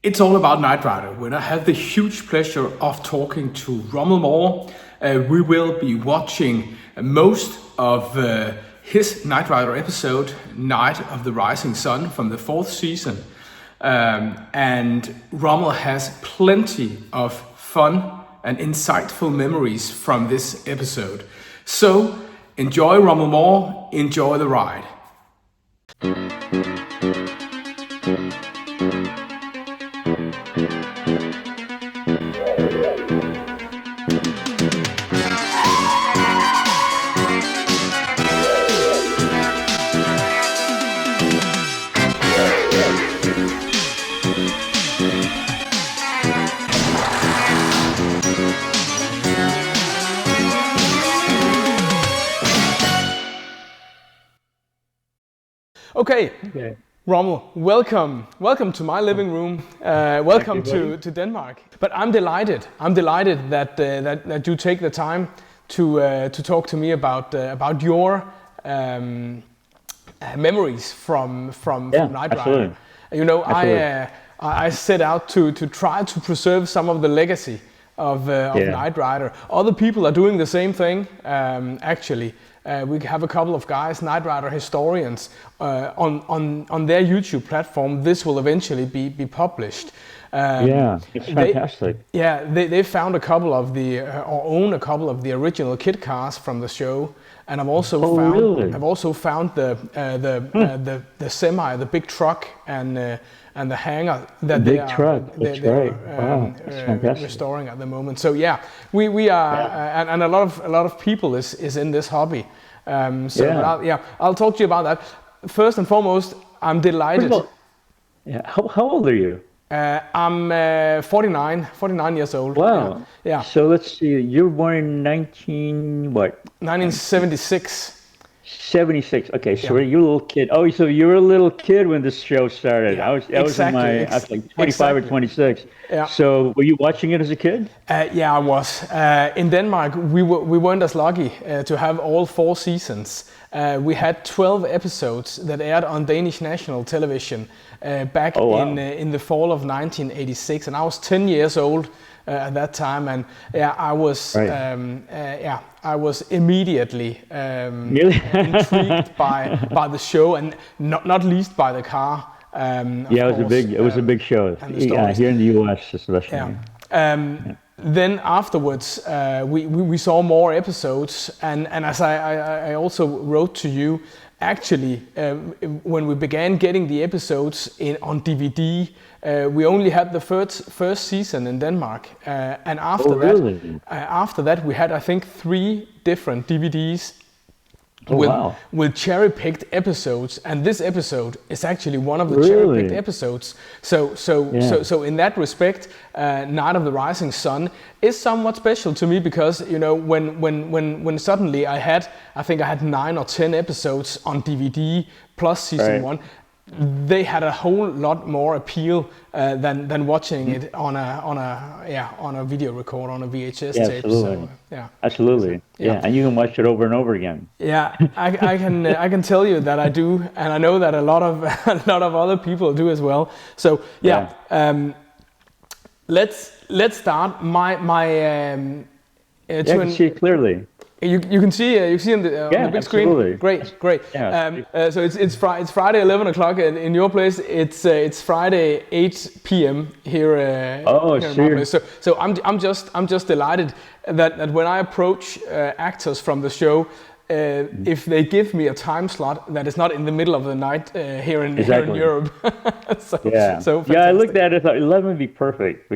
It's all about Knight Rider, when I have the huge pleasure of talking to Rummel Mor. We will be watching most of his Knight Rider episode, Night of the Rising Sun, from the 4th season. And Rummel has plenty of fun and insightful memories from this episode. So enjoy Rummel Mor, enjoy the ride. Okay, Rummel, welcome to my living room. Welcome to Denmark. But I'm delighted that you take the time to talk to me about your memories from Knight Rider. You know, I set out to try to preserve some of the legacy of Knight Rider. Other people are doing the same thing, actually. We have a couple of guys, Knight Rider historians, on their YouTube platform. This will eventually be published. It's fantastic. They found a couple of or own a couple of the original kit cars from the show, and I've also found the semi, the big truck, and the hangar that they are restoring at the moment. So we are, and a lot of people is in this hobby. I'll talk to you about that. First and foremost, I'm delighted. How old are you? I'm 49 years old. Wow. Yeah. So let's see. You were born in 1976. 76. Okay, so you're a little kid. Oh, so you were a little kid when this show started. I was like 25 or 26. Yeah. So were you watching it as a kid? I was. In Denmark, we weren't as lucky to have all 4 seasons. We had 12 episodes that aired on Danish national television back in the fall of 1986, and I was 10 years old at that time, and I was immediately intrigued by the show, and not least by the car. It was a big show. Here in the US especially. Then afterwards, we saw more episodes, and as I also wrote to you, actually, when we began getting the episodes on DVD, we only had the first season in Denmark, and after that we had, I think, 3 different DVDs with cherry-picked episodes, and this episode is actually one of the cherry-picked episodes. So in that respect, Night of the Rising Sun is somewhat special to me, because when suddenly I think I had 9 or 10 episodes on DVD plus season 1. They had a whole lot more appeal than watching it on a video recorder, on a VHS tape. Absolutely. Absolutely. And you can watch it over and over again. I can tell you that I do, and I know that a lot of other people do as well. So let's start. I can see it clearly. You can see on the big screen. Great. So it's Friday 11 o'clock in your place. It's Friday 8 p.m. here. Sure. So I'm just delighted that when I approach actors from the show, if they give me a time slot that is not in the middle of the night here in Europe. I looked at it. I thought 11 would be perfect.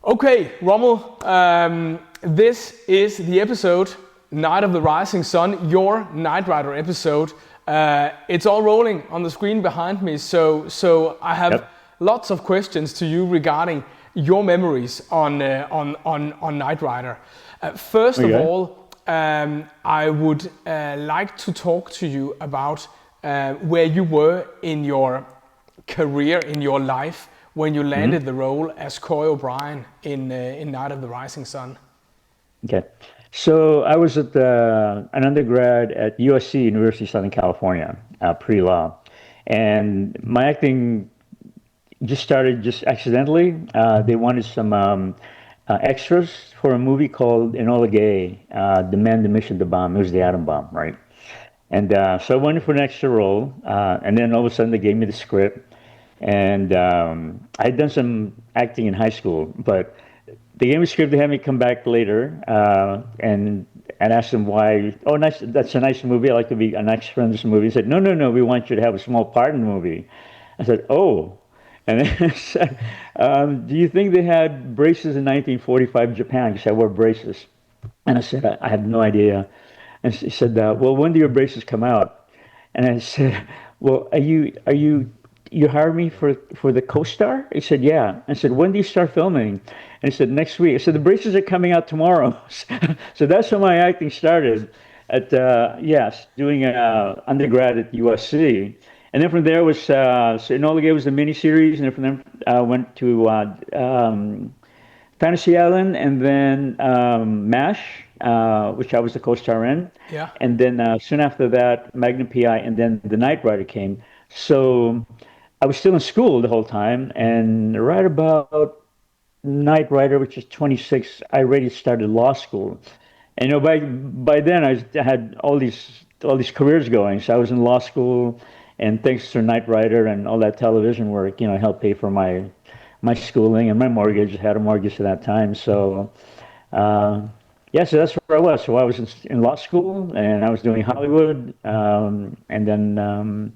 Okay, Rummel. This is the episode, Night of the Rising Sun, your Knight Rider episode. It's all rolling on the screen behind me, so I have lots of questions to you regarding your memories on Knight Rider. First of all, I would like to talk to you about where you were in your career, in your life, when you landed the role as Coy O'Brien in Night of the Rising Sun? Okay. So I was at an undergrad at USC, University of Southern California, pre-law. And my acting just started just accidentally. They wanted some extras for a movie called Enola Gay, The Man, the Mission, the Bomb. It was the atom bomb, right? And so I went in for an extra role. And then all of a sudden they gave me the script. And I had done some acting in high school, but they gave me a script. They had me come back later and asked them why. Oh, nice! That's a nice movie. I'd like to be an extra in this movie. He said, no, we want you to have a small part in the movie. I said, oh. And then said, do you think they had braces in 1945 Japan? Because I wore braces. And I said, I have no idea. And he said, well, when do your braces come out? And I said, well, are you hired me for the co-star? He said, yeah. I said, when do you start filming? And he said, next week. I said, the braces are coming out tomorrow. So that's how my acting started at, doing undergrad at USC. And then from there was, so Enola Gay was a miniseries, and then from there I went to Fantasy Island, and then MASH, which I was the co-star in. Yeah. And then soon after that, Magnum PI, and then The Knight Rider came. So I was still in school the whole time, and right about Knight Rider, which is 26, I already started law school. And by then I had all these careers going. So I was in law school, and thanks to Knight Rider and all that television work, helped pay for my schooling and my mortgage. I had a mortgage at that time. So so that's where I was. So I was in law school, and I was doing Hollywood, and then.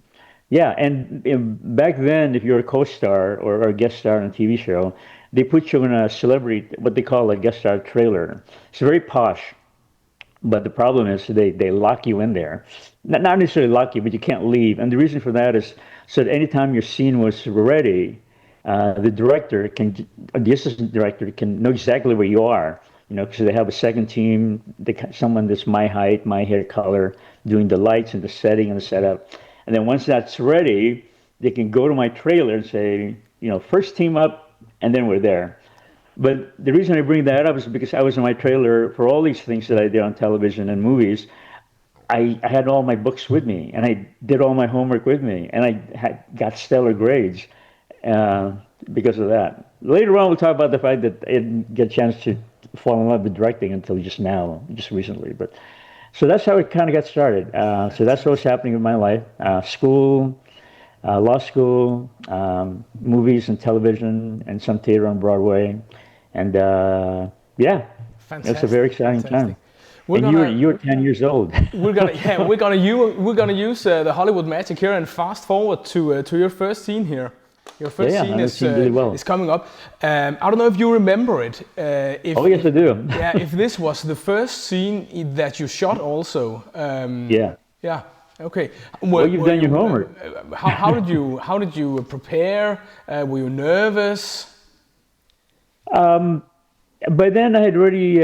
And back then, if you're a co-star or a guest star on a TV show, they put you in a celebrity, what they call a guest star trailer. It's very posh, but the problem is they lock you in there. Not necessarily lock you, but you can't leave. And the reason for that is so that anytime your scene was ready, the assistant director can know exactly where you are. Because they have a second team, someone that's my height, my hair color, doing the lights and the setting and the setup. And then once that's ready, they can go to my trailer and say, first team up, and then we're there. But the reason I bring that up is because I was in my trailer for all these things that I did on television and movies. I had all my books with me, and I did all my homework with me, and I got stellar grades because of that. Later on, we'll talk about the fact that I didn't get a chance to fall in love with directing until just recently. But so that's how it kind of got started. So that's what was happening in my life. School, law school, movies and television, and some theater on Broadway. And it's a very exciting time. And you're 10 years old. we're gonna use the Hollywood magic here and fast forward to your first scene here. Your first scene is coming up. I don't know if you remember it. Oh, yes, I do. Yeah, if this was the first scene that you shot also. Yeah. Okay. Well, you've done your homework. How did you prepare? Were you nervous? By then, I had already,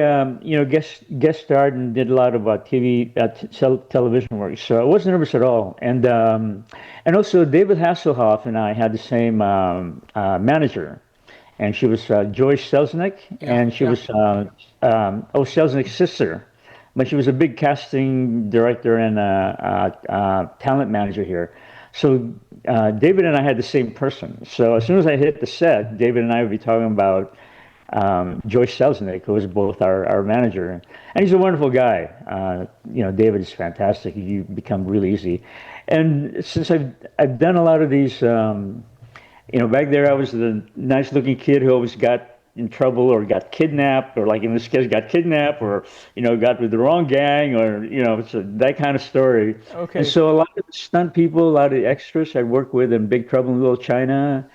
guest starred and did a lot of television work, so I wasn't nervous at all. And also, David Hasselhoff and I had the same manager, and she was Joyce Selznick, and she was Selznick's sister, but she was a big casting director and talent manager here. So David and I had the same person. So as soon as I hit the set, David and I would be talking about Joyce Selznick, who was both our manager, and he's a wonderful guy. David is fantastic. You become really easy. And since I've done a lot of these, back there I was the nice-looking kid who always got in trouble or got kidnapped, or like in this case got kidnapped, or got with the wrong gang, or it's that kind of story. Okay. And so a lot of the stunt people, a lot of the extras I worked with in Big Trouble in Little China.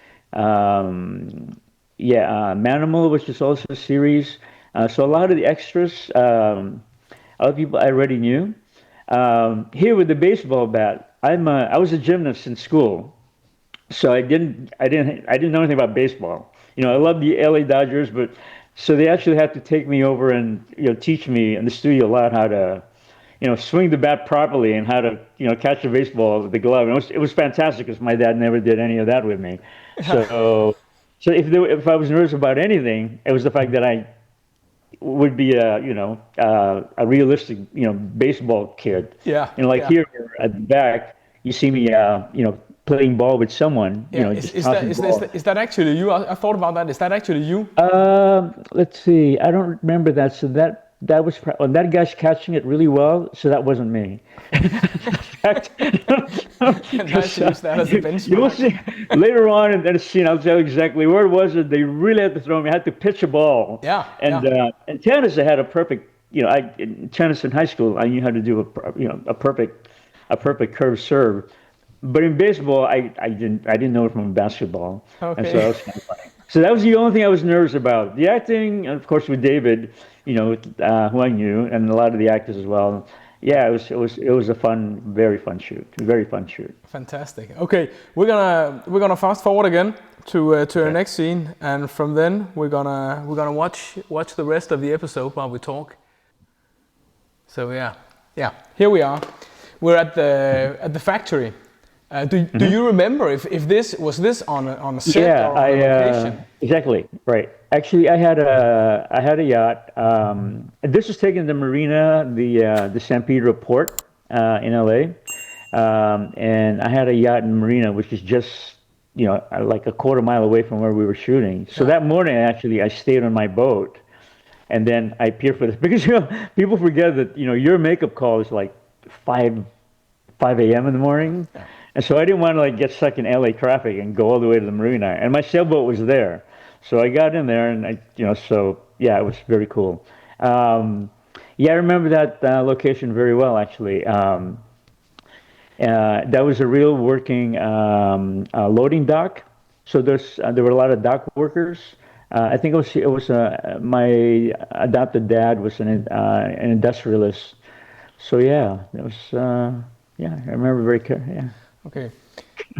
Manimal, which is also a series. So a lot of the extras, other people I already knew. Here with the baseball bat, I was a gymnast in school, so I didn't know anything about baseball. I love the LA Dodgers, but so they actually had to take me over and teach me in the studio a lot how to swing the bat properly and how to catch a baseball with the glove. And it was fantastic because my dad never did any of that with me. So if I was nervous about anything, it was the fact that I would be a realistic baseball kid. Yeah. Like here at the back, you see me playing ball with someone. Yeah. Just is that actually you? I thought about that. Is that actually you? Let's see. I don't remember that. So that was that guy's catching it really well. So that wasn't me. Nice to use that as a benchmark. You'll see later on in the scene. I'll tell you exactly where it was that they really had to throw me. I had to pitch a ball. Yeah. In tennis, I had a perfect. In tennis in high school, I knew how to do a perfect curved serve. But in baseball, I didn't know it from basketball. Okay. And so that was kind of funny. So that was the only thing I was nervous about. The acting, and of course, with David, who I knew, and a lot of the actors as well. Yeah, it was a very fun shoot. Very fun shoot. Fantastic. Okay, we're gonna fast forward again to our next scene, and from then we're gonna watch the rest of the episode while we talk. So yeah, here we are. We're at the factory. Do you remember if this was on a set or on a location? Exactly right. Actually, I had a yacht. This was taken in the marina, the San Pedro port in LA, and I had a yacht in the marina, which is just like a quarter mile away from where we were shooting. So that morning, actually, I stayed on my boat, and then I appeared for this because people forget that your makeup call is like 5 a.m. in the morning. Yeah. And so I didn't want to get stuck in LA traffic and go all the way to the marina. And my sailboat was there. So I got in there and it was very cool. I remember that location very well, actually. That was a real working loading dock. So there were a lot of dock workers. I think it was my adopted dad was an industrialist. So it was, I remember very carefully, yeah. Okay,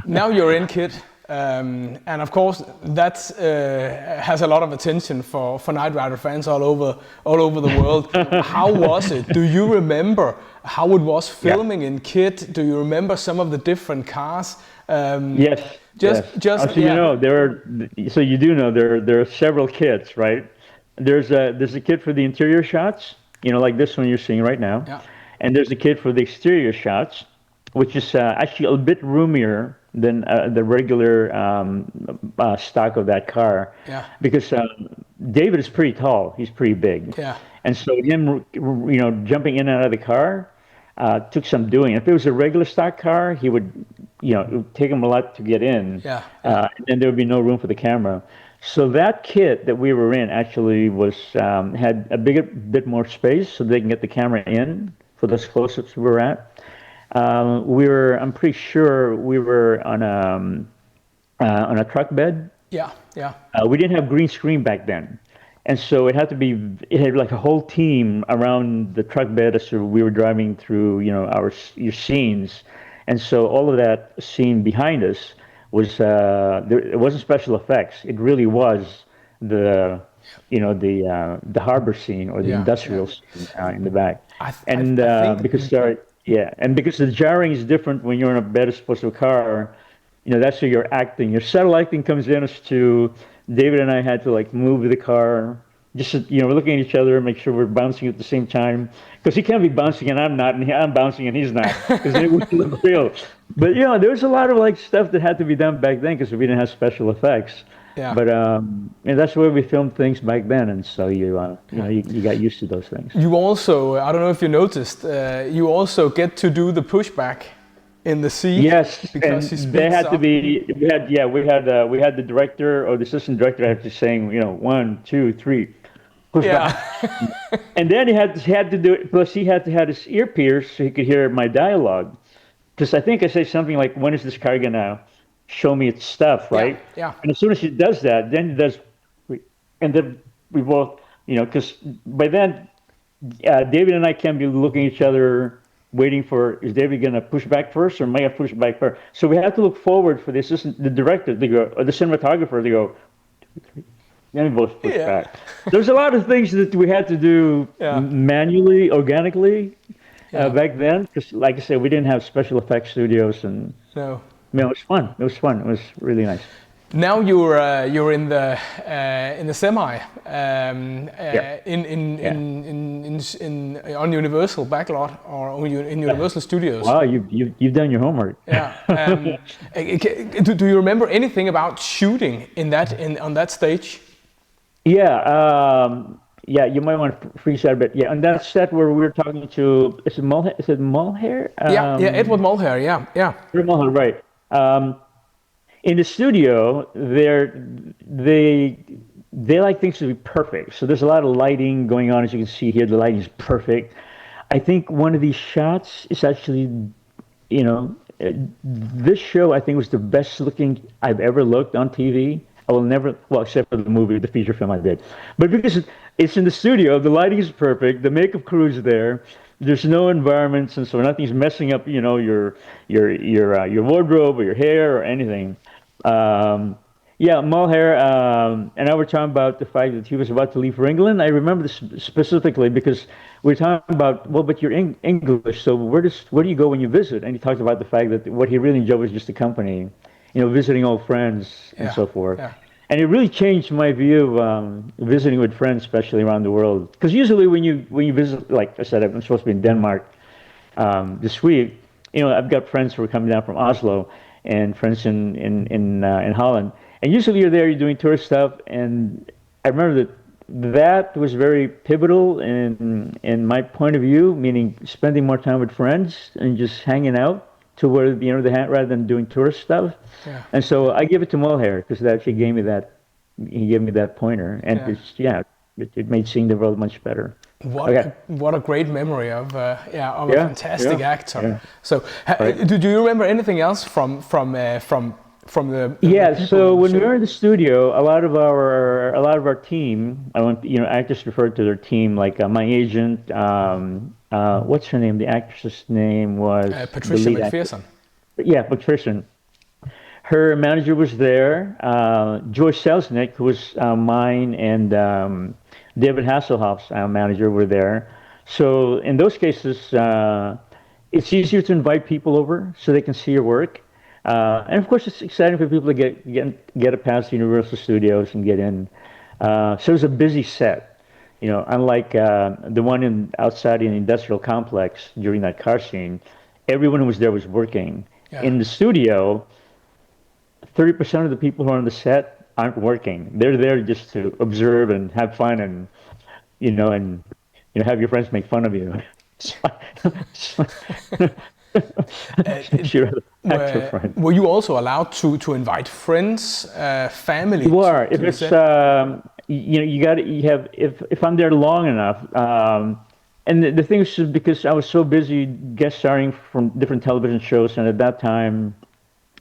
now you're in KITT, and of course that has a lot of attention for Knight Rider fans all over the world. How was it? Do you remember how it was filming in KITT? Do you remember some of the different cars? Yes. Just so you do know there are several kits, right? There's a kit for the interior shots, like this one you're seeing right now. Yeah. And there's a kit for the exterior shots, which is actually a bit roomier than the regular stock of that car. Yeah. Because David is pretty tall. He's pretty big. Yeah. And so him, jumping in and out of the car took some doing. If it was a regular stock car, he would, it would take him a lot to get in. Yeah. And then there would be no room for the camera. So that kit that we were in actually was had a bit more space so they can get the camera in for those close-ups we were at. I'm pretty sure we were on a truck bed. Yeah, yeah. We didn't have green screen back then, and so it had like a whole team around the truck bed as we were driving through, your scenes, and so all of that scene behind us was it wasn't special effects. It really was the harbor scene or the industrial scene in the back, because the jarring is different when you're in a bed as opposed to a car. That's where you're acting. Your subtle acting comes in as to David and I had to move the car. Just we're looking at each other and make sure we're bouncing at the same time, because he can't be bouncing and I'm not, and I'm bouncing and he's not, because it wouldn't look real. But there was a lot of stuff that had to be done back then because we didn't have special effects. Yeah. But that's where we filmed things back then, and so you got used to those things. You also, I don't know if you noticed, you also get to do the pushback in the scene. Yes, because and they had to be. We had the director or the assistant director actually saying, 1, 2, 3, push back. And then he had to do it. Plus, he had to have his ear pierced so he could hear my dialogue. Because I think I say something like, "When is this car gonna show me its stuff?" Right? Yeah. And as soon as he does that, then he does, and then we both, because by then, David and I can be looking at each other, waiting for, is David going to push back first or am I going to push back first? So we have to look forward for the director to go, or the cinematographer to go, 2, 3. Then we both push back. There's a lot of things that we had to do manually, organically back then. Because like I said, we didn't have special effects studios. And no. It was fun. It was really nice. Now you're in the semi on Universal backlot or in Universal Studios. Wow, you've done your homework. Yeah. Do you remember anything about shooting on that stage? Yeah. Yeah, you might want to freeze that a bit. Yeah, on that set where we were talking to, is it Mulhare? Edward Mulhare. Yeah. Edward Mulhare, right. In the studio, they like things to be perfect. So there's a lot of lighting going on, as you can see here. The lighting is perfect. I think one of these shots is actually, this show I think was the best looking I've ever looked on TV. I will never, well, except for the movie, the feature film I did. But because it's in the studio, the lighting is perfect, the makeup crew is there. There's no environments, and so nothing's messing up, your wardrobe or your hair or anything. Mulhare and I were talking about the fact that he was about to leave for England. I remember this specifically because we were talking about, well, but you're English, so where do you go when you visit? And he talked about the fact that what he really enjoyed was just the company, visiting old friends and so forth. Yeah. And it really changed my view of visiting with friends, especially around the world. Because usually when you visit, like I said, I'm supposed to be in Denmark this week. I've got friends who are coming down from Oslo and friends in Holland. And usually you're there, you're doing tourist stuff. And I remember that was very pivotal in my point of view, meaning spending more time with friends and just hanging out to where rather than doing tourist stuff. Yeah. And so I give it to Mulhare because that actually gave me that. He gave me that pointer, and it made seeing the world much better. What a great memory of a fantastic actor. Yeah. So do you remember anything else from the? So when we were in the studio, a lot of our team, actors referred to their team like my agent. What's her name? The actress's name was Patricia McPherson. Yeah, Patricia. Her manager was there. George Selznick, who was mine, and David Hasselhoff's manager were there. So in those cases, it's easier to invite people over so they can see your work. And of course, it's exciting for people to get a pass to Universal Studios and get in. So it was a busy set. Unlike the one outside in the industrial complex during that car scene, everyone who was there was working. Yeah. In the studio, 30% of the people who are on the set aren't working. They're there just to observe and have fun and have your friends make fun of you. Were you also allowed to invite friends, family? You are. If it's if I'm there long enough. And the thing is, because I was so busy guest starring from different television shows, and at that time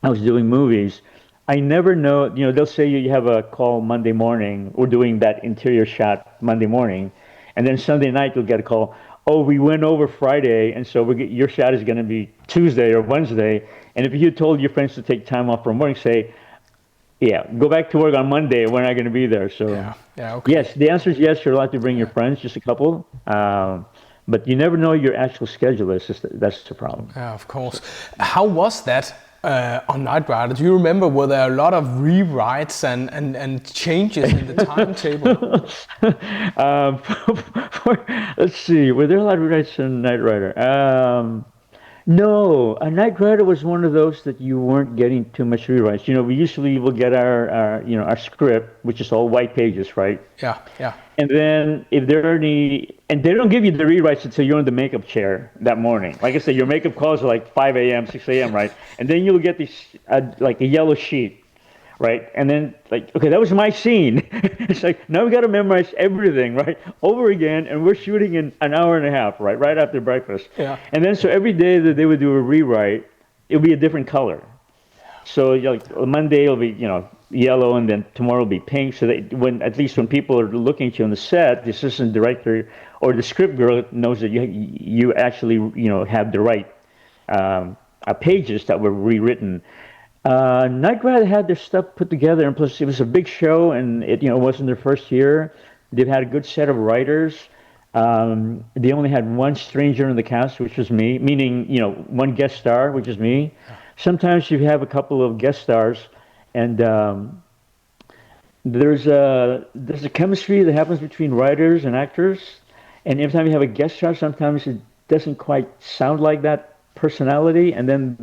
I was doing movies, I never know, they'll say you have a call Monday morning, we're doing that interior shot Monday morning, and then Sunday night you'll get a call, oh, we went over Friday, and so your shot is going to be Tuesday or Wednesday, and if you told your friends to take time off from work, say, yeah, go back to work on Monday, we're not going to be there. So okay. Yes, the answer is yes, you're allowed to bring your friends, just a couple, but you never know your actual schedule is, that's the problem. Yeah, of course. How was that? On Knight Rider, do you remember, were there a lot of rewrites and changes in the timetable? Let's see, were there a lot of rewrites on Knight Rider? No, a Knight Rider was one of those that you weren't getting too much rewrites. We usually will get our script, which is all white pages, right? Yeah. And then if there are any, and they don't give you the rewrites until you're in the makeup chair that morning. Like I said, your makeup calls are like 5 a.m., 6 a.m., right? And then you'll get this, like a yellow sheet, right? And then okay, that was my scene. It's like, now we got to memorize everything, right? Over again, and we're shooting in an hour and a half, right? Right after breakfast. Yeah. And then so every day that they would do a rewrite, it'll be a different color. So Monday it'll be, yellow, and then tomorrow will be pink. So that at least when people are looking at you on the set, the assistant director or the script girl knows that you actually have the right pages that were rewritten. Knight Rider had their stuff put together, and plus it was a big show, and it wasn't their first year. They've had a good set of writers. They only had one stranger in the cast, which was me, meaning one guest star, which is me. Sometimes you have a couple of guest stars, and there's a chemistry that happens between writers and actors, and every time you have a guest star, sometimes it doesn't quite sound like that personality, and then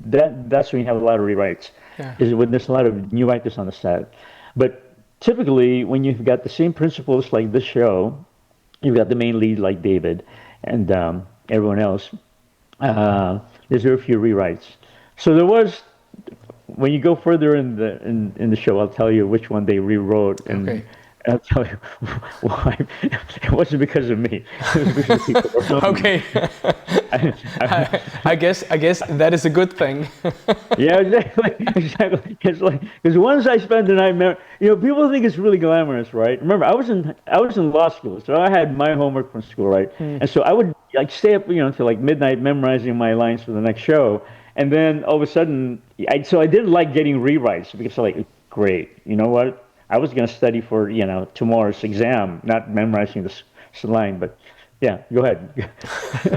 that's when you have a lot of rewrites. Yeah. Is when there's a lot of new writers on the set. But typically, when you've got the same principles like this show, you've got the main lead like David and everyone else. There's very few rewrites. So there was, when you go further in the show, I'll tell you which one they rewrote, and Okay. I'll tell you why. It wasn't because of me. It was because of people. Okay. I guess that is a good thing. Yeah, exactly. It's like, because once I spent the night, people think it's really glamorous, right? Remember, I was in law school, so I had my homework from school, right? And so I would stay up, until like midnight memorizing my lines for the next show, and then all of a sudden, so I didn't like getting rewrites because great, you know what? I was going to study for tomorrow's exam, not memorizing this line, but. Yeah, go ahead.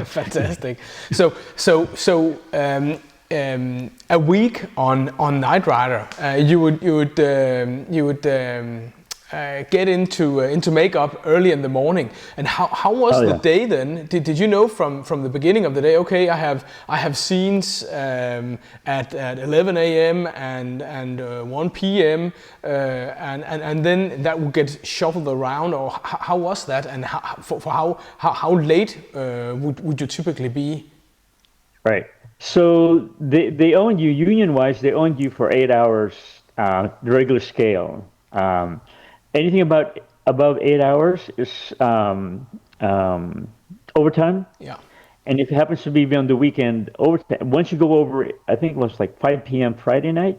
Fantastic. So a week on Knight Rider, you would get into makeup early in the morning. And how was the day then? Did you know from the beginning of the day? Okay, I have scenes at 11 a.m. and 1 p.m. And then that would get shuffled around, or how was that? And how late would you typically be? Right. So they owned you union-wise. They owned you for 8 hours, the regular scale. Anything above 8 hours is overtime. Yeah. And if it happens to be on the weekend, overtime. Once you go over, I think it was like 5 p.m. Friday night,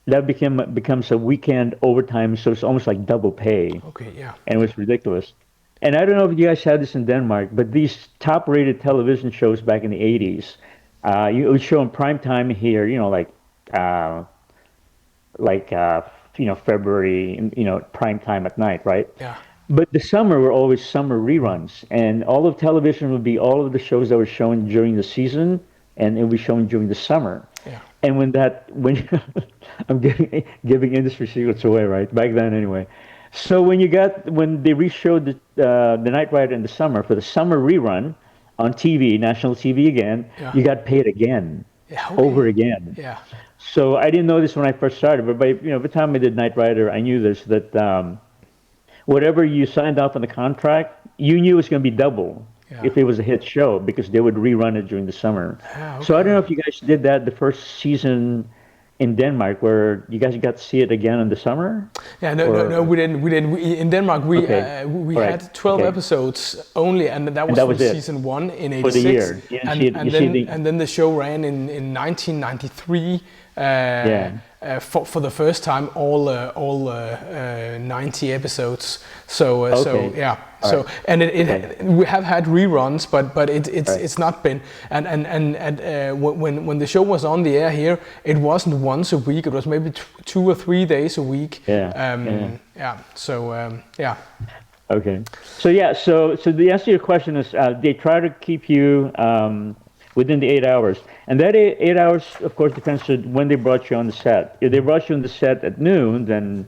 that becomes a weekend overtime. So it's almost like double pay. Okay. Yeah. And it was ridiculous. And I don't know if you guys had this in Denmark, but these top-rated television shows back in the 80s, you would show in prime time here. February, prime time at night, right? Yeah. But the summer were always summer reruns, and all of television would be all of the shows that were shown during the season, and it would be shown during the summer. Yeah. And when I'm giving industry secrets away, right? Back then, anyway. So when they reshowed the Knight Rider in the summer for the summer rerun on TV, national TV again, you got paid again, over again. Yeah. So I didn't know this when I first started, but by the time I did Knight Rider, I knew this, that whatever you signed off on the contract, you knew it was going to be double if it was a hit show, because they would rerun it during the summer. Okay. So I don't know if you guys did that the first season in Denmark, where you guys got to see it again in the summer. Yeah, no, we didn't. In Denmark, we had 12 episodes only, and that was from season 1 in '86. For the year. And then the show ran in 1993. For the first time, all 90 episodes. So yeah. So and we have had reruns, but it's not been. And when the show was on the air here, it wasn't once a week. It was maybe 2 or 3 days a week. So yeah. Okay. So the answer to your question is they try to keep you within the 8 hours. And that 8 hours, of course, depends on when they brought you on the set. If they brought you on the set at noon, then,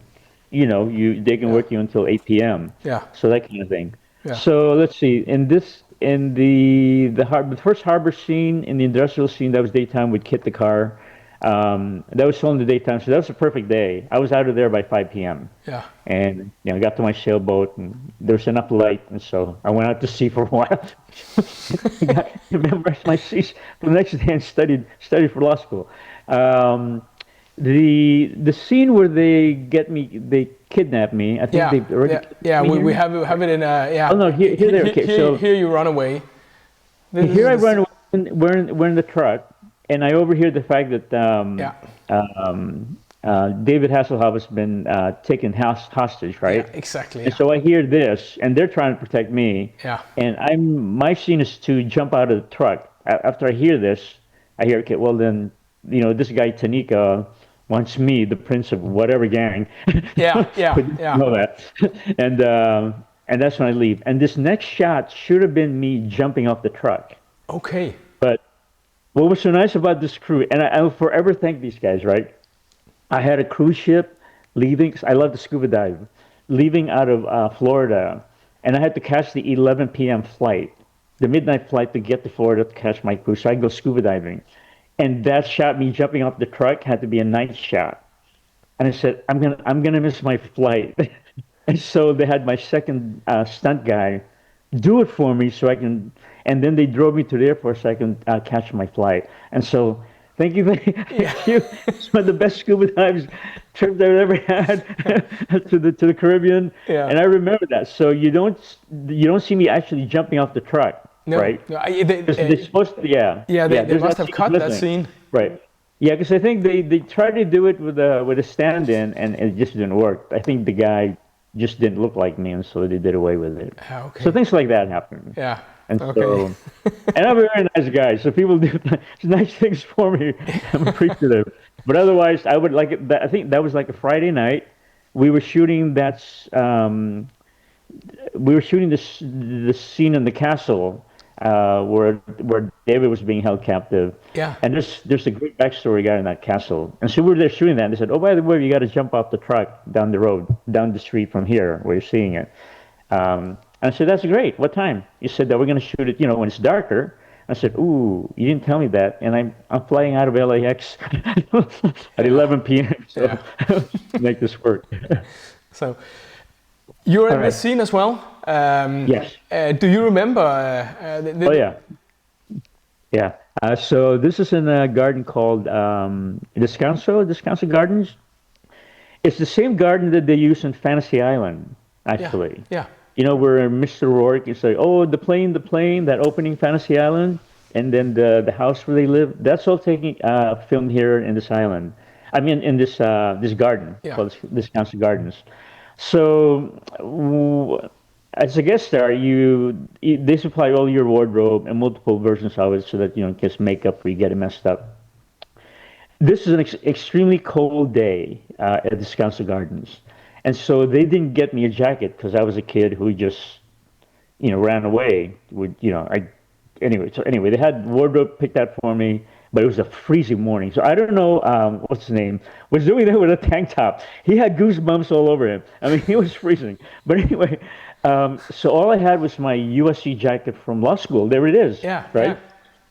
they can work you until 8 p.m. Yeah. So that kind of thing. Yeah. So let's see. In the first harbor scene, in the industrial scene, that was daytime with KITT the car. That was filmed in the daytime, so that was a perfect day. I was out of there by 5 p.m. Yeah. And I got to my sailboat, and there was enough light, and so I went out to sea for a while. I memorized my C's for the next day and studied for law school. The scene where they kidnap me. I think they already. We have it in a Oh no, here. Okay, so here you run away. Here I run away. We're in the truck. And I overhear the fact that David Hasselhoff has been taken hostage, right? Yeah, exactly. And so I hear this, and they're trying to protect me. Yeah. And my scene is to jump out of the truck. After I hear this, I hear, okay, well then, this guy Tanika wants me, the prince of whatever gang. Yeah. Know that. And that's when I leave. And this next shot should have been me jumping off the truck. Okay. But what was so nice about this crew, and I will forever thank these guys, right? I had a cruise ship leaving. I love to scuba dive, leaving out of Florida, and I had to catch the 11 p.m. flight, the midnight flight to get to Florida to catch my cruise. So I go scuba diving, and that shot, me jumping off the truck, had to be a night shot. And I said, I'm gonna miss my flight. And so they had my second stunt guy do it for me so I can, and then they drove me to the airport so I can catch my flight. And so, thank you, thank you. It's one of the best scuba dives trips I've ever had to the Caribbean. Yeah. And I remember that. So you don't see me actually jumping off the truck, No, right? no, They're supposed to, yeah. Yeah, they must have scene cut that missing. scene. Right. Yeah, because I think they tried to do it with a stand-in, and it just didn't work. I think the guy just didn't look like me, and so they did away with it. Okay. So things like that happen. Yeah. And Okay. so, and I'm a very nice guy, so people do nice things for me. I'm appreciative. But otherwise, I would like it. I think that was like a Friday night. We were shooting this scene in the castle where David was being held captive. Yeah. And there's a great backstory regarding that castle. And so we were there shooting that, and they said, "Oh, by the way, you got to jump off the truck down the road, down the street from here where you're seeing it." And I said, "That's great. What time?" You said that we're going to shoot it, when it's darker. I said, "Ooh, you didn't tell me that." And I'm flying out of LAX at 11 p.m. So make this work. So you're in All this right. scene as well. Yes. Do you remember? Oh yeah. Yeah. So this is in a garden called Descanso Gardens. It's the same garden that they use in Fantasy Island, actually. Yeah. Where Mr. Rourke is like, "Oh, the plane, that opening Fantasy Island," and then the house where they live. That's all filmed here in this island. I mean, in this garden called Descanso Gardens. So, as a guest star, they supply all your wardrobe and multiple versions of it so that in case makeup or you get it messed up. This is an extremely cold day at the Descanso Gardens, and so they didn't get me a jacket because I was a kid who just ran away. Anyway, they had wardrobe picked out for me. But it was a freezing morning. So I don't know what's his name was doing that with a tank top. He had goosebumps all over him. I mean, he was freezing. But anyway, so all I had was my USC jacket from law school. There it is. Yeah. Right. Yeah.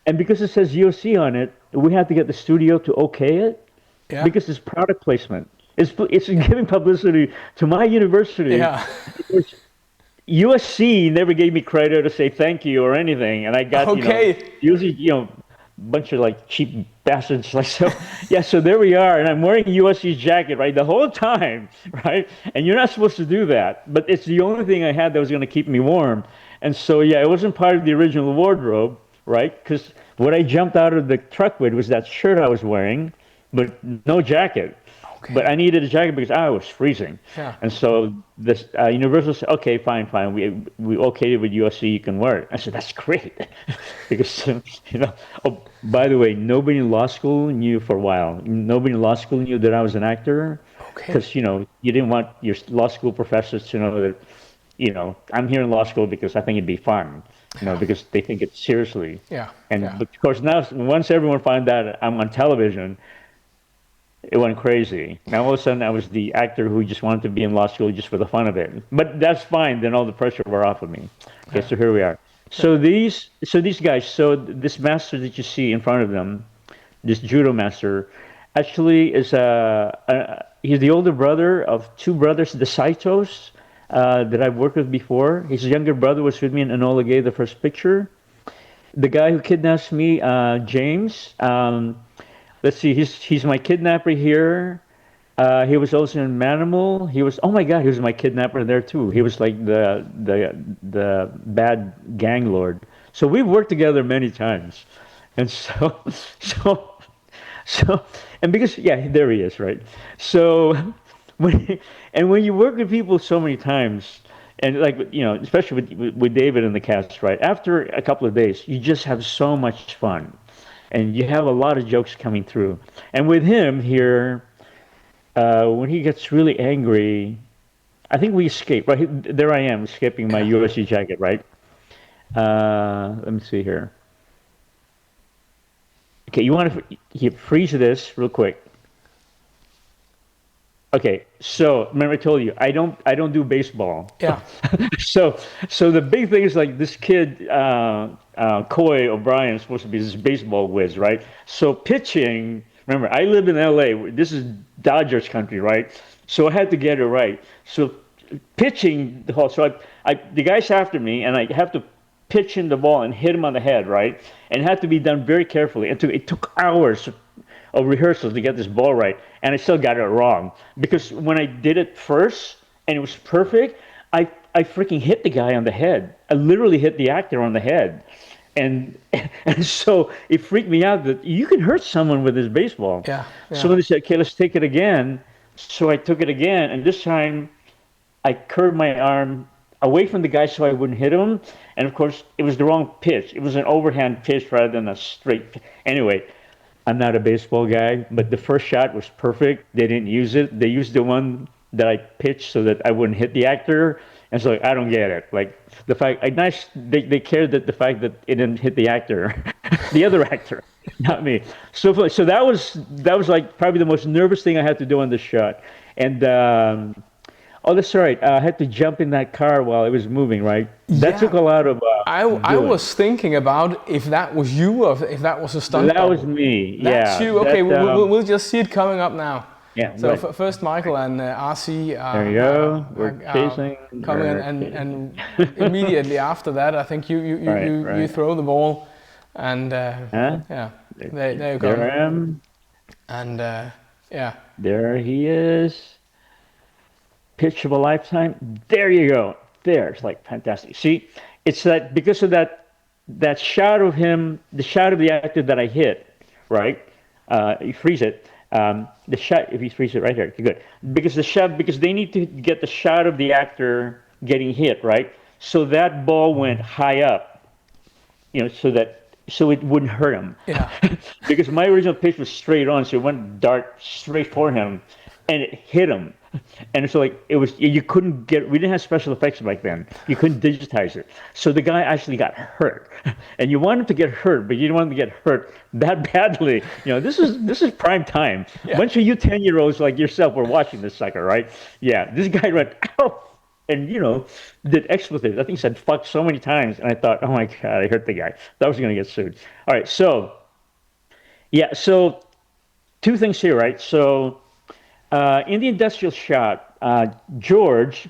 And because it says USC on it, we had to get the studio to okay it. Yeah. Because it's product placement. It's giving publicity to my university. Yeah. USC never gave me credit to say thank you or anything, and I got usually bunch of like cheap bastards like so. Yeah, so there we are, and I'm wearing USC's jacket right the whole time, right? And you're not supposed to do that, but it's the only thing I had that was going to keep me warm. And so yeah, it wasn't part of the original wardrobe, right? Because what I jumped out of the truck with was that shirt I was wearing, but no jacket. Okay. But I needed a jacket because I was freezing. Yeah. And so this Universal said, "Okay, fine. We okayed it with USC. You can wear it." I said, "That's great," because Oh, by the way, nobody in law school knew for a while. Nobody in law school knew that I was an actor. Okay. Because you didn't want your law school professors to know that I'm here in law school because I think it'd be fun. Because they think it seriously. Yeah. And But of course now, once everyone found out I'm on television, it went crazy. Now all of a sudden I was the actor who just wanted to be in law school just for the fun of it. But that's fine. Then all the pressure wore off of me. Okay, so here we are. So these guys. So this master that you see in front of them, this judo master, actually is he's the older brother of two brothers, the Saitos, that I've worked with before. His younger brother was with me in Enola Gay, the first picture. The guy who kidnaps me, James. Let's see, he's my kidnapper here. He was also in Manimal. He was my kidnapper there too. He was like the bad gang lord. So we've worked together many times, and so and because there he is, right? So when you work with people so many times, and especially with David in the cast, right? After a couple of days, you just have so much fun. And you have a lot of jokes coming through. And with him here, when he gets really angry, I think we escape. Right there, I am escaping my USC jacket. Right. Let me see here. Okay, you want to freeze this real quick. Okay, so remember I told you I don't do baseball. Yeah. So the big thing is like this kid Coy O'Brien is supposed to be this baseball whiz, right? So pitching. Remember, I live in LA. This is Dodgers country, right? So I had to get it right. So pitching the ball. So the guy's after me, and I have to pitch in the ball and hit him on the head, right? And it had to be done very carefully. It took hours of rehearsals to get this ball right, and I still got it wrong because when I did it first and it was perfect, I freaking hit the guy on the head. I literally hit the actor on the head, and so it freaked me out that you can hurt someone with this baseball. Yeah. So they said, okay, let's take it again. So I took it again, and this time I curved my arm away from the guy so I wouldn't hit him. And of course, it was the wrong pitch. It was an overhand pitch rather than a straight. Anyway, I'm not a baseball guy, but the first shot was perfect. They didn't use it. They used the one that I pitched so that I wouldn't hit the actor. And so I don't get it. Like the fact, they cared that the fact that it didn't hit the actor, the other actor, not me. So that was like probably the most nervous thing I had to do on this shot. And oh, that's right. I had to jump in that car while it was moving. Right. That took a lot of. I was thinking about if that was you or if that was a stunt. That was me. That's you. Okay, we'll just see it coming up now. Yeah. So right. First, Michael and RC. There you go. We're chasing. Coming in, and immediately after that, I think you throw the ball, and yeah, there you go. There I am. And yeah. There he is. Pitch of a lifetime. There you go. There, it's like fantastic. See, it's that because of that shot of him, the shot of the actor that I hit, right? You freeze it. The shot, if you freeze it right here, good. Because they need to get the shot of the actor getting hit, right? So that ball went high up, so it wouldn't hurt him. Yeah. Because my original pitch was straight on, so it went dart straight for him, and it hit him. And so like you couldn't we didn't have special effects back then. You couldn't digitize it. So the guy actually got hurt. And you want him to get hurt, but you didn't want him to get hurt that badly. This is prime time. Yeah. A bunch of you 10-year-olds like yourself were watching this sucker, right? Yeah. This guy went, ow, and did expletives. I think he said fuck so many times, and I thought, oh my God, I hurt the guy. That was gonna get sued. All right, so two things here, right? So in the industrial shot, George,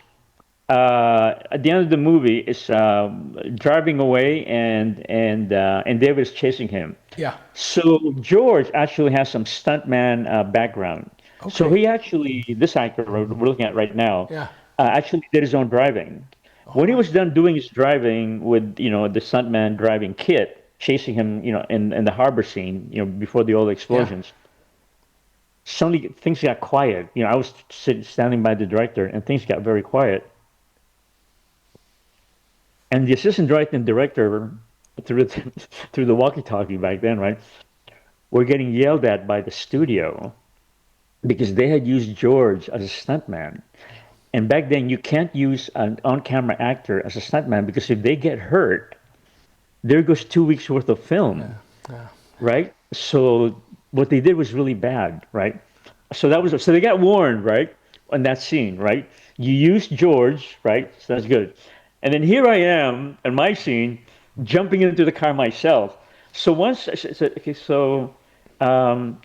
at the end of the movie, is driving away, and David is chasing him. Yeah. So George actually has some stuntman background. Okay. So he actually, this actor we're looking at right now, actually did his own driving. When he was done doing his driving with the stuntman driving KITT, chasing him, in the harbor scene, before the oil explosions. Yeah. Suddenly things got quiet. I was standing by the director, and things got very quiet. And the assistant director and director, through the walkie-talkie back then, right, were getting yelled at by the studio because they had used George as a stuntman. And back then, you can't use an on-camera actor as a stuntman because if they get hurt, there goes 2 weeks worth of film, right? So what they did was really bad, right? So they got warned, right, on that scene, right? You used George, right? So that's good. And then here I am in my scene, jumping into the car myself. So once I said, okay, so, and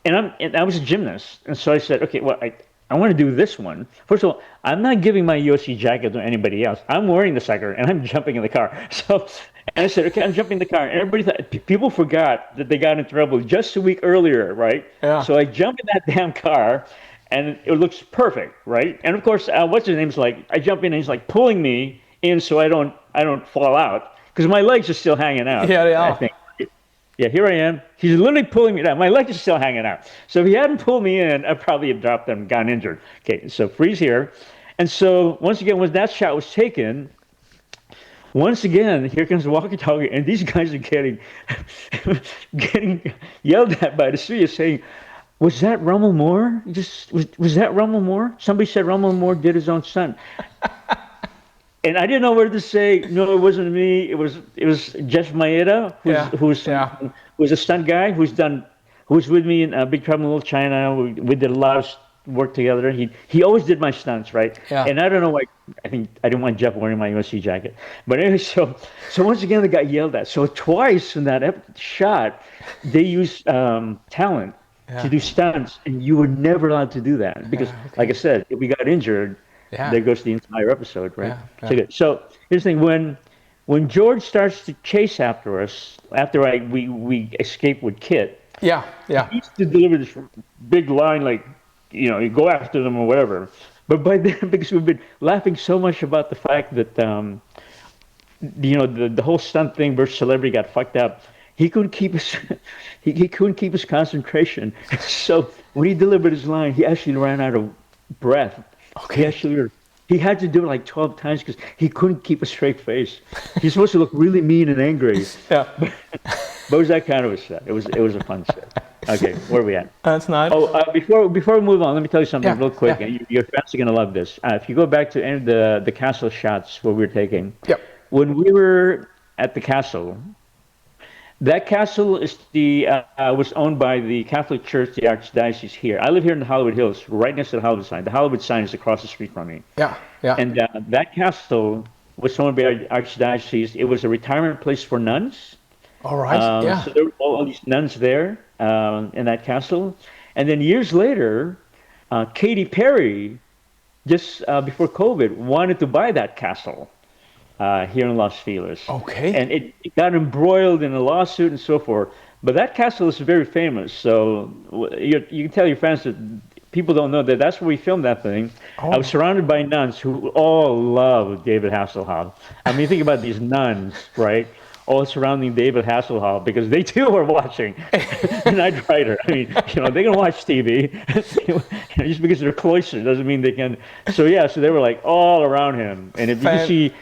I was a gymnast, and so I said, okay, well, I want to do this one. First of all, I'm not giving my UFC jacket to anybody else. I'm wearing the sucker, and I'm jumping in the car. And I said, okay, I'm jumping in the car. And everybody thought, people forgot that they got in trouble just a week earlier, right? Yeah. So I jump in that damn car, and it looks perfect, right? And of course, what's his name's like, I jump in, and he's like pulling me in so I don't fall out, because my legs are still hanging out. Yeah, they are. I think. Yeah, here I am. He's literally pulling me down. My legs are still hanging out. So if he hadn't pulled me in, I'd probably have dropped them, gotten injured. Okay, so freeze here. And so once again, when that shot was taken, once again, here comes the walkie-talkie, and these guys are getting yelled at by the studio saying, was that Rummel Mor? Was that Rummel Mor? Somebody said Rummel Mor did his own stunt. And I didn't know whether to say, no, it wasn't me. It was Jeff Maeda, who's a stunt guy, who's with me in Big Trouble in Little China. We did a lot of work together. He always did my stunts, right? Yeah. And I don't know why. I think I didn't want Jeff wearing my USC jacket. But anyway, so once again, they got yelled at. So twice in that shot, they used talent to do stunts, and you were never allowed to do that because, like I said, if we got injured, there goes the entire episode, right? So here's the thing: when George starts to chase after us, after we escape with KITT, he used to deliver this big line like, you go after them or whatever. But by then, because we've been laughing so much about the fact that the whole stunt thing versus celebrity got fucked up, he couldn't keep his he couldn't keep his concentration. So when he delivered his line, he actually ran out of breath. He had to do it like 12 times because he couldn't keep a straight face. He's supposed to look really mean and angry. But it was that kind of a set. It was a fun set. Okay, where are we at? That's nice. Oh, before we move on, let me tell you something real quick. And your fans are gonna love this. If you go back to any of the castle shots where we were taking, when we were at the castle, that castle is was owned by the Catholic Church, the Archdiocese here. I live here in the Hollywood Hills, right next to the Hollywood sign. The Hollywood sign is across the street from me. And that castle was owned by the Archdiocese. It was a retirement place for nuns. All right. So there were all these nuns there in that castle. And then years later, Katy Perry, just before COVID, wanted to buy that castle. Here in Los Feliz. And it got embroiled in a lawsuit and so forth. But that castle is very famous. So you can tell your fans that people don't know that that's where we filmed that thing. I was surrounded by nuns who all love David Hasselhoff. I mean, think about these nuns, right? All surrounding David Hasselhoff because they too are watching Knight Rider. I mean, they can watch TV. Just because they're cloistered doesn't mean they can. So they were like all around him. And if you can see,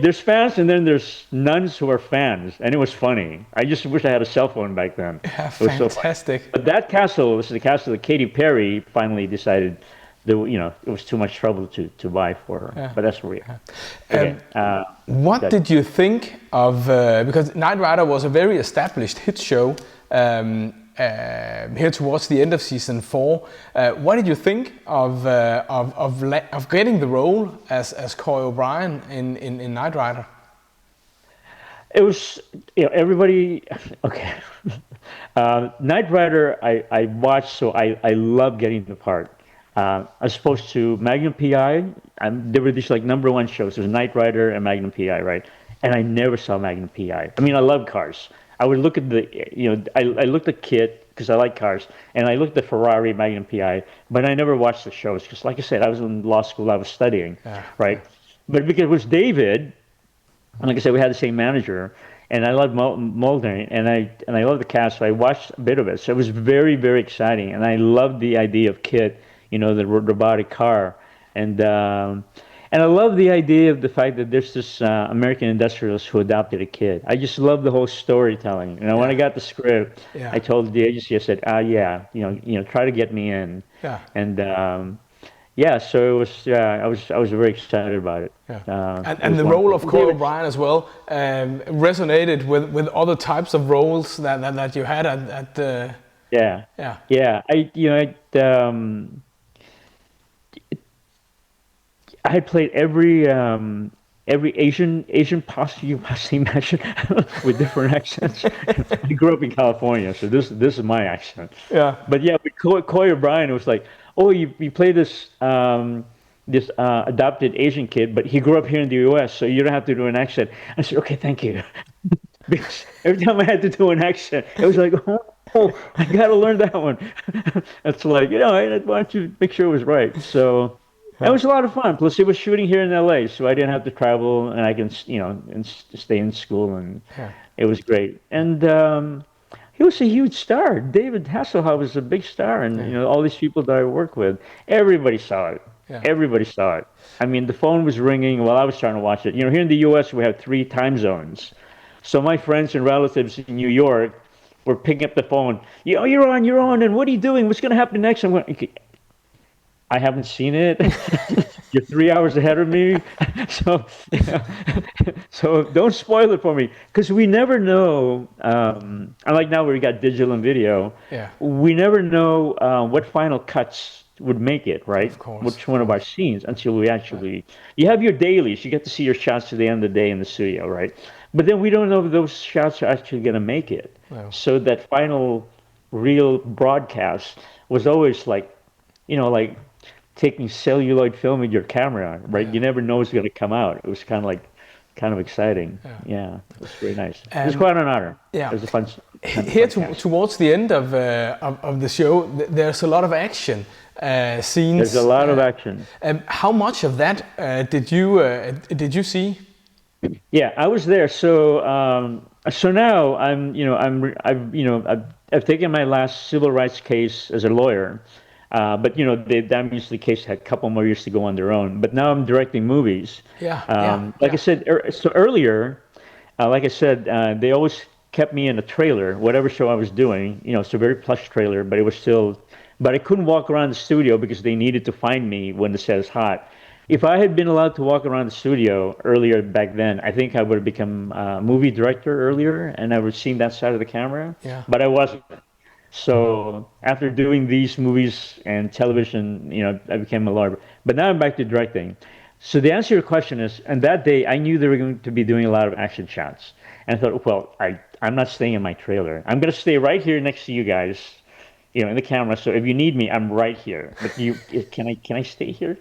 there's fans and then there's nuns who are fans, and it was funny. I just wish I had a cell phone back then. It was fantastic. So but that castle was the castle that Katy Perry finally decided that it was too much trouble to buy for her. But that's where we are. Okay. What did you think of because Knight Rider was a very established hit show here towards the end of season 4. What did you think of getting the role as Coy O'Brien in Knight Rider? It was everybody. Okay, Knight Rider I watched, so I love getting the part. As opposed to Magnum PI, there were these like #1 shows. There's Knight Rider and Magnum PI, right? And I never saw Magnum PI. I mean, I love cars. I would look at I looked at KITT because I like cars, and I looked at Ferrari, Magnum PI, but I never watched the shows because, like I said, I was in law school, I was studying, right? But because it was David, and like I said, we had the same manager, and I loved Mulder, and I loved the cast, so I watched a bit of it. So it was very, very exciting, and I loved the idea of KITT, the robotic car, and I love the idea of the fact that there's this American industrialist who adopted a kid. I just love the whole storytelling. When I got the script, I told the agency, I said, try to get me in. And so it was. I was very excited about it. And the role of Coy O'Brien as well resonated with other types of roles that you had at the. I had played every Asian possibly you possibly imagine with different accents. I grew up in California, so this is my accent. But with Coy O'Brien, it was like, you play this adopted Asian kid, but he grew up here in the U.S., so you don't have to do an accent. I said, okay, thank you. Because every time I had to do an accent, it was like, I got to learn that one. It's like, I wanted to make sure it was right. So. It was a lot of fun. Plus, it was shooting here in LA, so I didn't have to travel, and I can, and stay in school, and it was great. And he was a huge star. David Hasselhoff was a big star, and all these people that I work with, everybody saw it. Everybody saw it. I mean, the phone was ringing while I was trying to watch it. Here in the U.S., we have 3 time zones, so my friends and relatives in New York were picking up the phone. You're on, and what are you doing? What's going to happen next? I'm going, okay, I haven't seen it. You're 3 hours ahead of me, so don't spoil it for me, because we never know. Unlike now, where we got digital and video, we never know what final cuts would make it, right? Of course. Which one of our scenes until we actually, you have your dailies, you get to see your shots to the end of the day in the studio, right? But then we don't know if those shots are actually going to make it. No. So that final real broadcast was always like, like taking celluloid film with your camera, right? You never know it's going to come out. It was kind of exciting. Yeah, it was very nice. It was quite an honor. Yeah. It was a fun. Here towards the end of the show, there's a lot of action scenes. There's a lot of action. How much of that did you see? Yeah, I was there. So now I've taken my last civil rights case as a lawyer, but that means the case had a couple more years to go on their own. But now I'm directing movies. I said, so earlier, like I said, they always kept me in a trailer, whatever show I was doing. It's a very plush trailer, but it was still. But I couldn't walk around the studio because they needed to find me when the set is hot. If I had been allowed to walk around the studio earlier back then, I think I would have become a movie director earlier, and I would have seen that side of the camera. Yeah. But I wasn't. So after doing these movies and television, I became a lawyer. But now I'm back to directing. So the answer to your question is, and that day I knew they were going to be doing a lot of action shots. And I thought, well, I'm not staying in my trailer. I'm going to stay right here next to you guys, in the camera. So if you need me, I'm right here. But can I stay here?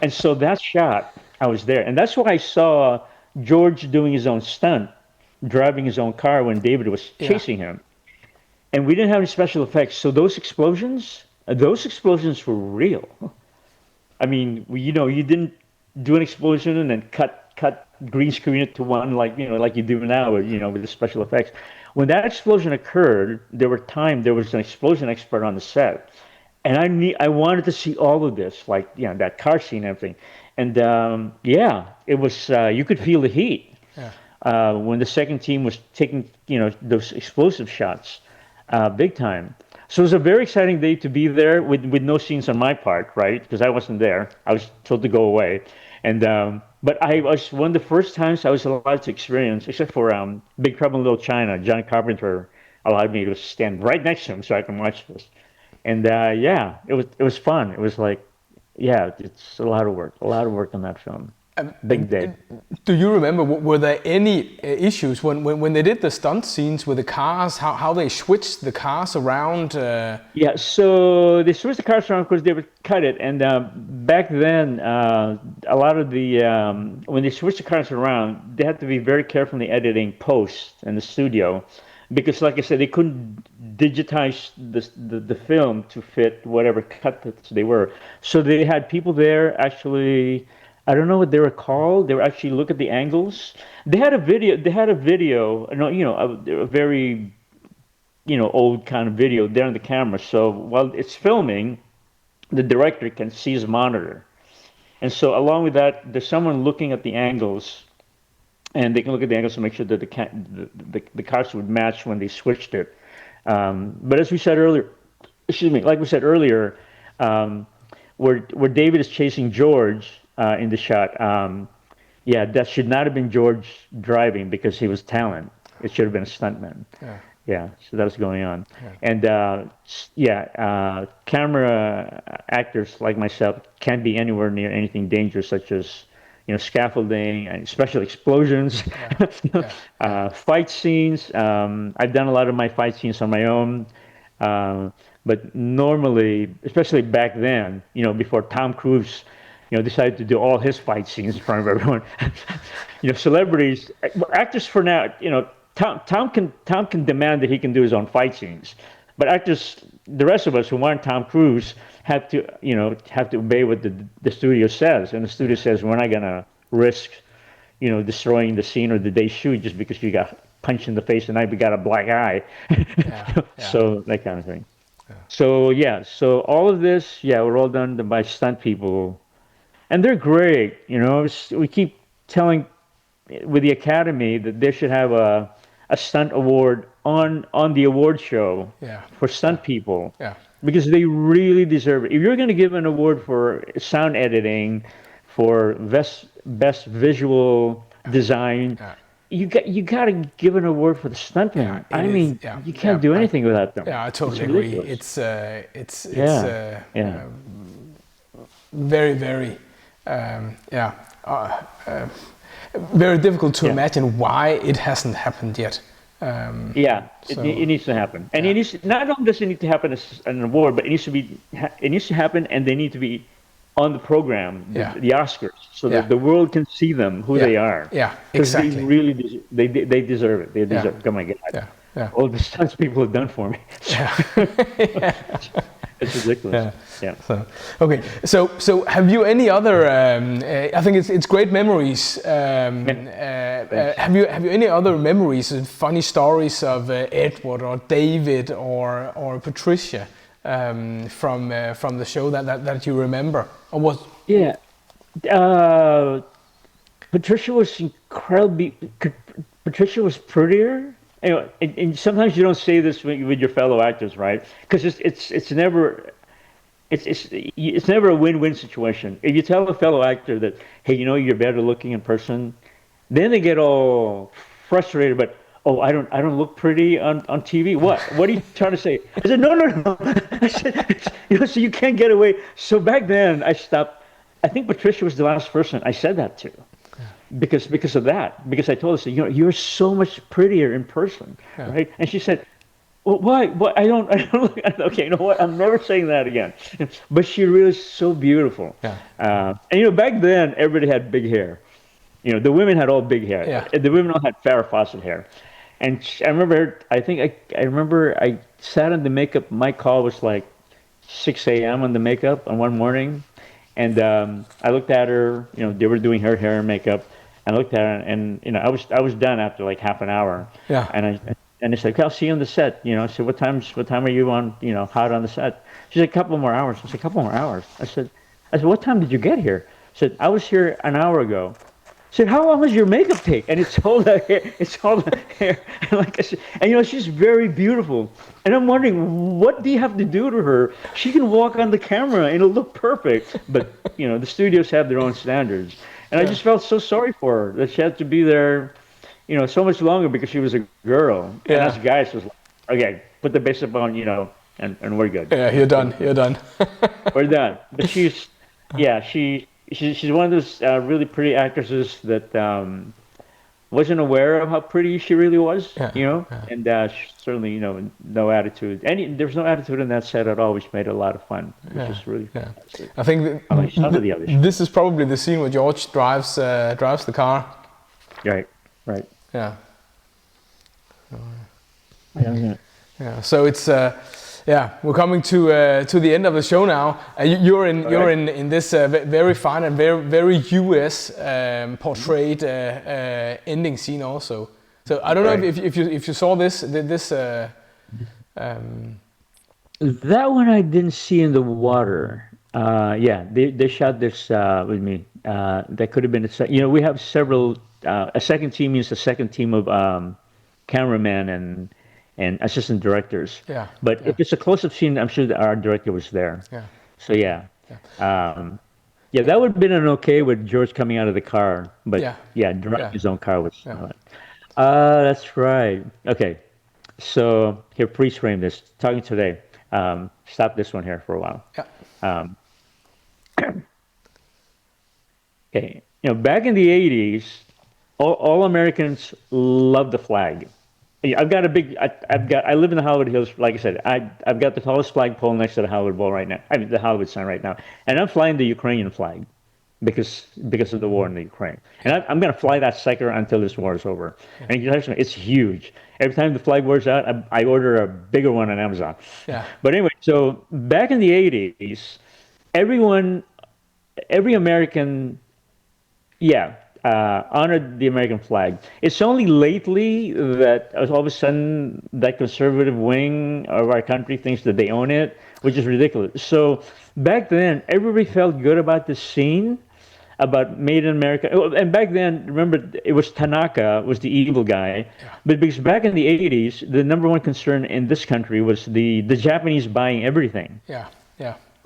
And so that shot, I was there. And that's why I saw George doing his own stunt, driving his own car when David was chasing him. And we didn't have any special effects. So those explosions were real. I mean, you didn't do an explosion and then cut green screen it to one like you do now with the special effects. When that explosion occurred, there was an explosion expert on the set. And I wanted to see all of this, that car scene and everything. And it was, you could feel the heat when the second team was taking, those explosive shots big time. So it was a very exciting day to be there with no scenes on my part, right? Because I wasn't there. I was told to go away. And but I was one of the first times I was allowed to experience, except for Big Trouble in Little China. John Carpenter allowed me to stand right next to him so I can watch this. And it was fun. It was like, it's a lot of work on that film. Big day. Do you remember, were there any issues when they did the stunt scenes with the cars, how they switched the cars around? So they switched the cars around because they would cut it. And back then, a lot of the, when they switched the cars around, they had to be very careful in the editing post in the studio. Because, like I said, they couldn't digitize the film to fit whatever cuts they were. So they had people there actually. I don't know what they were called. They were actually look at the angles. They had a video. A very, old kind of video there on the camera. So while it's filming, the director can see his monitor, and so along with that, there's someone looking at the angles. And they can look at the angles to make sure that the cars would match when they switched it. But as we said earlier, where David is chasing George in the shot, that should not have been George driving because he was talent. It should have been a stuntman. Yeah, so that was going on. And camera actors like myself can't be anywhere near anything dangerous, such as scaffolding and special explosions, fight scenes. I've done a lot of my fight scenes on my own, but normally, especially back then, before Tom Cruise, decided to do all his fight scenes in front of everyone. Celebrities, actors for now, Tom can demand that he can do his own fight scenes, but actors, the rest of us who aren't Tom Cruise, have to obey what the studio says, and the studio says we're not gonna risk, destroying the scene or the day shoot just because you got punched in the face and we got a black eye. So that kind of thing. So all of this, we're all done by stunt people, and they're great. We keep telling with the Academy that they should have a stunt award on the award show for stunt people. Because they really deserve it. If you're going to give an award for sound editing, for best visual design, you got to give an award for the stuntmen. I mean, you can't do anything without them. Yeah, I totally agree. It's very, very, very difficult to imagine why it hasn't happened yet. It needs to happen, and it needs not only does it need to happen as an award, but it needs to happen, and they need to be on the program, the Oscars, so that the world can see them who they are. Yeah, exactly. They really they deserve it. They deserve. Oh my God! All the stunts people have done for me. It's ridiculous. So have you any other? I think it's great memories. Have you any other memories, funny stories of Edward or David or Patricia from the show that you remember? Or was Patricia was incredibly. Patricia was prettier. Anyway, and sometimes you don't say this with your fellow actors, right? Because it's never a win-win situation. If you tell a fellow actor that, hey, you're better looking in person, then they get all frustrated. But I don't look pretty on TV. What are you trying to say? I said no. I said, so you can't get away. So back then I stopped. I think Patricia was the last person I said that to. Because of that, because I told her, you're so much prettier in person, right? And she said, well, why? I don't look. Okay, you know what? I'm never saying that again. But she really is so beautiful. And back then everybody had big hair. The women had all big hair. The women all had Farrah Fawcett hair. And I remember, I remember I sat on the makeup. My call was like 6 a.m. on the makeup on one morning. And I looked at her, they were doing her hair and makeup. And I looked at her, and I was done after like half an hour. And they said, okay, I'll see you on the set. I said, what time are you on? Hot on the set? She said, a couple more hours. I said, a couple more hours. I said, what time did you get here? I said, I was here an hour ago. I said, how long does your makeup take? And it's all the hair. It's all the hair. And like I said, and she's very beautiful. And I'm wondering, what do you have to do to her? She can walk on the camera and it'll look perfect. But the studios have their own standards. And I just felt so sorry for her that she had to be there, so much longer because she was a girl. And us guys was like, okay, put the basic on, and we're good. Yeah, you're done. We're done. But she's one of those really pretty actresses that wasn't aware of how pretty she really was, and certainly, no attitude. There was no attitude in that set at all, which made it a lot of fun, which is really fantastic. I think this is probably the scene where George drives the car. Right. Yeah. So it's we're coming to the end of the show now. You're in this very fine and very US portrayed ending scene also. So I don't know if you saw this. That one I didn't see in the water. They shot this with me. That could have been we have several. A second team means a second team of cameramen and assistant directors. But if it's a close-up scene, I'm sure that our director was there. So that would have been an okay with George coming out of the car. But directing his own car was. That's right. Okay, so here, please frame this. Talking today. Stop this one here for a while. Okay, back in the '80s, all Americans loved the flag. I've got I live in the Hollywood Hills. Like I said, I've got the tallest flagpole next to the Hollywood Bowl right now. I mean, the Hollywood sign right now. And I'm flying the Ukrainian flag because of the war in the Ukraine. And I'm going to fly that sucker until this war is over. And it's huge. Every time the flag wears out, I order a bigger one on Amazon. But anyway, so back in the 80s, every American, honored the American flag. It's only lately that all of a sudden that conservative wing of our country thinks that they own it, which is ridiculous. So back then, everybody felt good about this scene, about Made in America. And back then, remember, it was Tanaka was the evil guy. But because back in the 80s, the number one concern in this country was the Japanese buying everything.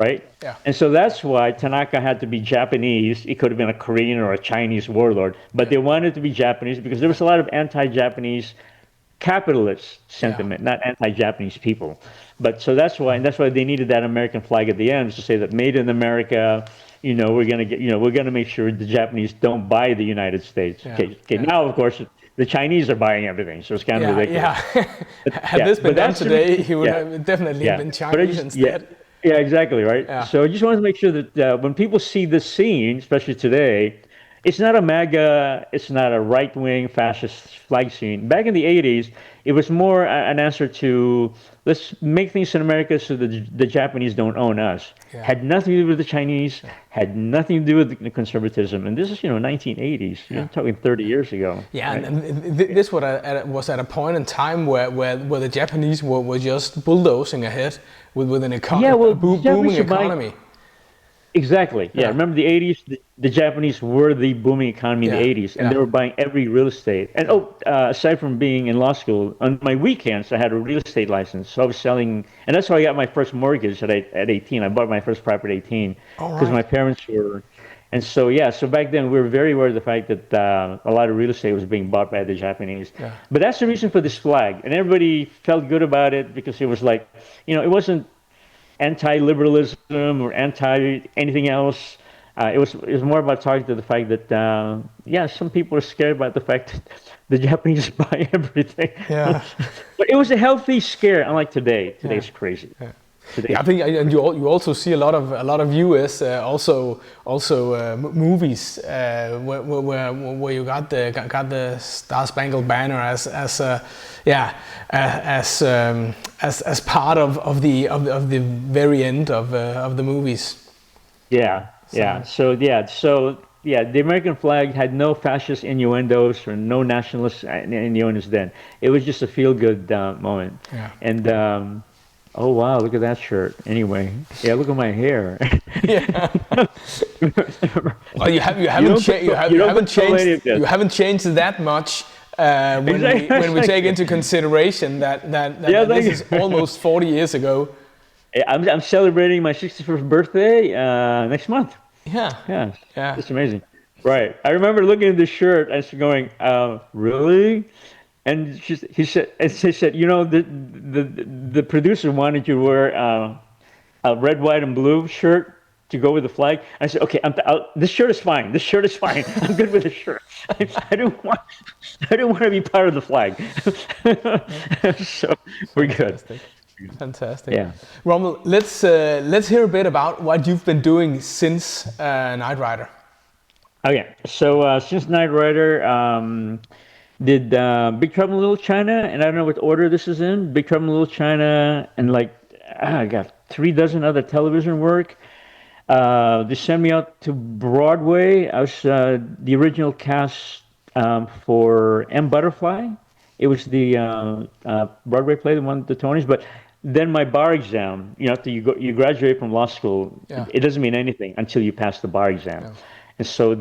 right? Yeah. And so that's why Tanaka had to be Japanese. It could have been a Korean or a Chinese warlord, but they wanted to be Japanese because there was a lot of anti-Japanese capitalist sentiment, not anti-Japanese people. But so that's why they needed that American flag at the end to say that made in America. We're gonna make sure the Japanese don't buy the United States. Yeah. Okay. Now, of course, the Chinese are buying everything, so it's kind of ridiculous. Yeah. Had this been done today, he would have definitely been Chinese instead. Yeah, exactly, right? Yeah. So I just wanted to make sure that when people see this scene, especially today, it's not a MAGA, it's not a right-wing fascist flag scene. Back in the 80s, it was more an answer to, let's make things in America so that the Japanese don't own us. Yeah. Had nothing to do with the Chinese, had nothing to do with the conservatism. And this is, 1980s. You're talking 30 years ago. Yeah, right? and this was at a point in time where the Japanese were just bulldozing ahead with an booming economy. Exactly. Yeah. Remember the 80s? The Japanese were the booming economy in the 80s, and they were buying every real estate. And aside from being in law school, on my weekends I had a real estate license, so I was selling, and that's how I got my first mortgage at 18. I bought my first property at 18 because my parents were. And so so back then we were very aware of the fact that a lot of real estate was being bought by the Japanese. Yeah. But that's the reason for this flag, and everybody felt good about it because it was like, it wasn't anti-liberalism or anti-anything else. It was more about talking to the fact that, some people are scared about the fact that the Japanese buy everything. Yeah. But it was a healthy scare, unlike today. Today's crazy. Yeah. I think, and you also see a lot of US movies where you got the Star Spangled Banner as part of the very end of the movies. So the American flag had no fascist innuendos or no nationalist innuendos then. It was just a feel-good moment. Yeah. And oh wow! Look at that shirt. Anyway, look at my hair. Well, you haven't changed that much when we take into consideration that this is almost 40 years ago. I'm celebrating my 61st birthday next month. Yeah. It's amazing. Right. I remember looking at this shirt and going, really? And she said, the producer wanted you to wear a red, white, and blue shirt to go with the flag. I said, okay, this shirt is fine. This shirt is fine. I'm good with the shirt. I don't want to be part of the flag. So we're good. Fantastic. Yeah. Rummel, let's hear a bit about what you've been doing since Knight Rider. Okay, so since Knight Rider, did Big Trouble in Little China, and I don't know what order this is in. Big Trouble in Little China, and I got 3 dozen other television work. They sent me out to Broadway. I was the original cast for M. Butterfly. It was the Broadway play that won the Tonys, but then my bar exam, after you graduate from law school, it doesn't mean anything until you pass the bar exam. Yeah. And so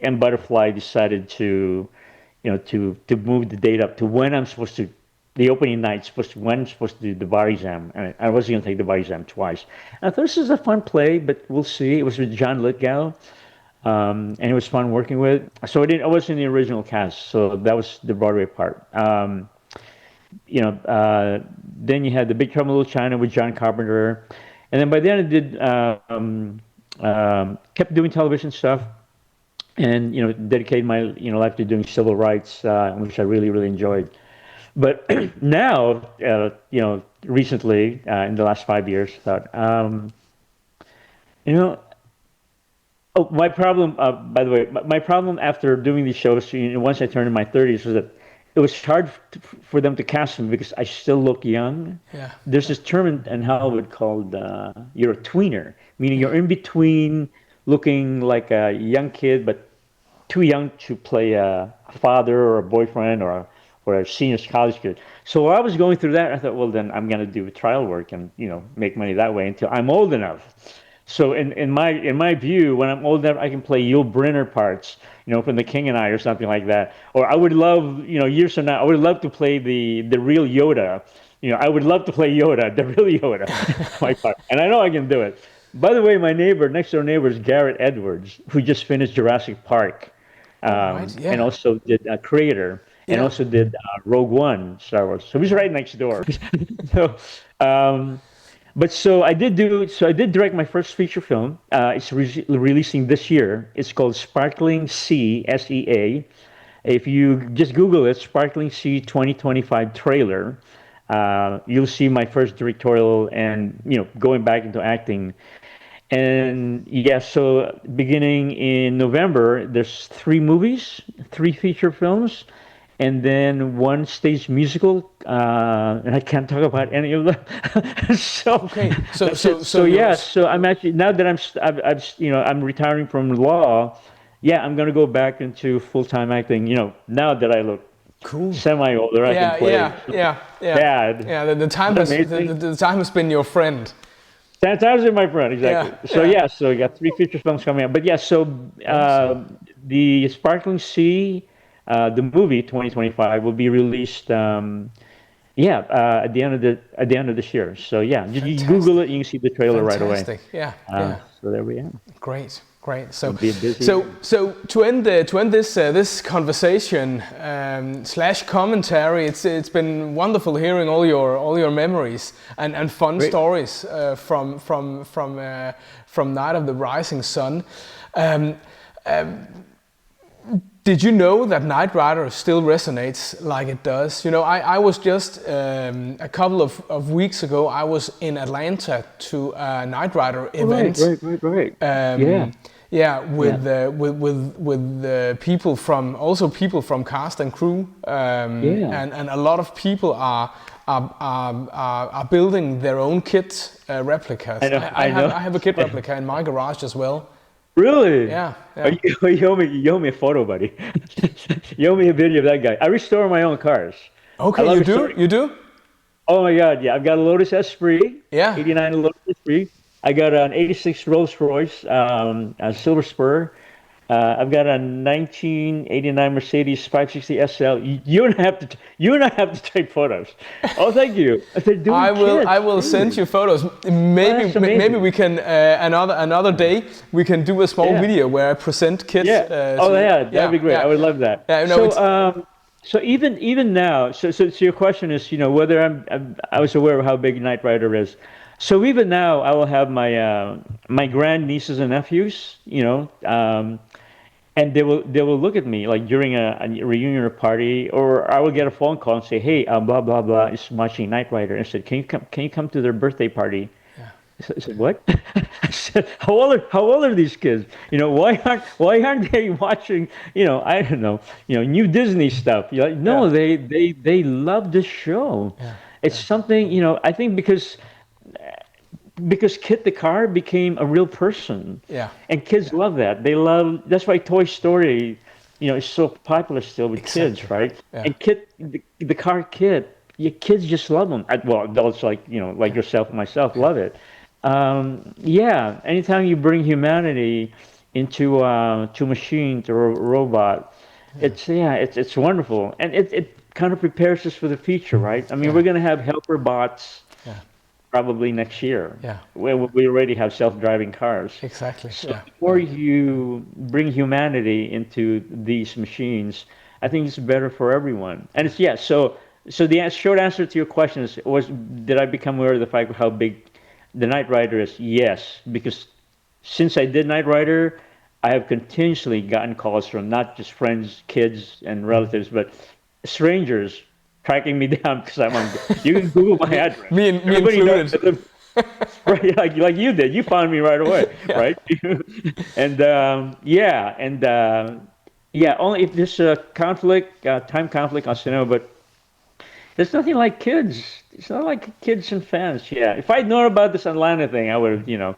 M. Butterfly decided to move the date up to when I'm supposed to, the opening night, when I'm supposed to do the bar exam. And I wasn't going to take the bar exam twice. And I thought this is a fun play, but we'll see. It was with John Lithgow, and it was fun working with. So I wasn't in the original cast, so that was the Broadway part. Then you had the Big Trouble in Little China with John Carpenter, and then by then I did kept doing television stuff. And dedicated my life to doing civil rights, which I really, really enjoyed. But now, recently, in the last 5 years, I thought, my problem. By the way, my problem after doing these shows, once I turned in my 30s, was that it was hard for them to cast me because I still look young. Yeah. There's this term in Hollywood called you're a tweener, meaning you're in between looking like a young kid, but too young to play a father or a boyfriend or a senior college kid. So while I was going through that, I thought, well, then I'm going to do trial work and make money that way until I'm old enough. So in my view, when I'm old enough, I can play Yul Brynner parts, from The King and I or something like that. Or I would love, years from now, I would love to play the real Yoda I would love to play Yoda, the real Yoda, my part, and I know I can do it. By the way, my next door neighbor is Gareth Edwards, who just finished Jurassic Park, Right, yeah. and also did Creator, and also did Rogue One, Star Wars. So he's right next door. So, but I did direct my first feature film. It's releasing this year. It's called Sparkling Sea, SEA. If you just Google it, Sparkling Sea 2025 trailer, you'll see my first directorial and, going back into acting. And so beginning in November, there's 3 movies, 3 feature films, and then 1 stage musical, and I can't talk about any of them. So I'm actually, now that I'm retiring from law, I'm going to go back into full-time acting. Now that I look semi-older, I can play dad. Yeah, the time has been your friend. Fantastic, my friend, exactly. So I got 3 feature films coming out. But the Sparkling Sea, the movie 2025 will be released at the end of this year. So you Google it, you can see the trailer right away. So there we are. Great. So to end this conversation / commentary, it's been wonderful hearing all your memories and fun stories from Night of the Rising Sun. Did you know that Knight Rider still resonates like it does? I was just a couple of weeks ago. I was in Atlanta to a Knight Rider event. Right. With people from cast and crew, and a lot of people are building their own kit replicas. I have a kit replica in my garage as well. Really? Yeah. You owe me a photo, buddy. You owe me a video of that guy. I restore my own cars. Okay, you do? Oh my God, yeah. I've got a Lotus Esprit. Yeah. 89 Lotus Esprit. I got an 86 Rolls Royce, a Silver Spur. I've got a 1989 Mercedes 560 SL. You and I have to take photos. Oh, thank you. I will send you photos. Maybe we can another day we can do a small video where I present kits. That'd be great. I would love that. So even now, so your question is, whether I was aware of how big Knight Rider is. So even now, I will have my grand nieces and nephews, and they will look at me like during a reunion or party, or I will get a phone call and say, "Hey, blah blah blah is watching Knight Rider," and I said, "Can you come to their birthday party?" Yeah. I said, "What?" I said, "How old are these kids? Why aren't they watching? I don't know, new Disney stuff?" You're like, no, they love this show. Yeah. It's something, I think because Kit the car became a real person. Yeah. And kids love that. That's why Toy Story, is so popular still with kids, right? Yeah. And Kit, the car Kit, kids just love them. Well, adults like yourself and myself love it. Anytime you bring humanity into machines or a robot, it's wonderful. And it kind of prepares us for the future, right? I mean, we're going to have helper bots. Probably next year. Yeah. We already have self-driving cars. Exactly. So before you bring humanity into these machines, I think it's better for everyone. And it's So the short answer to your question did I become aware of the fact of how big the Knight Rider is? Yes, because since I did Knight Rider, I have continuously gotten calls from not just friends, kids, and relatives, but strangers tracking me down because I'm on. You can Google my address. me included. Right, like you did. You found me right away, right? And only if there's a conflict, time conflict, I'll say no. But there's nothing like kids. It's not like kids and fans. Yeah, if I'd known about this Atlanta thing, I would have,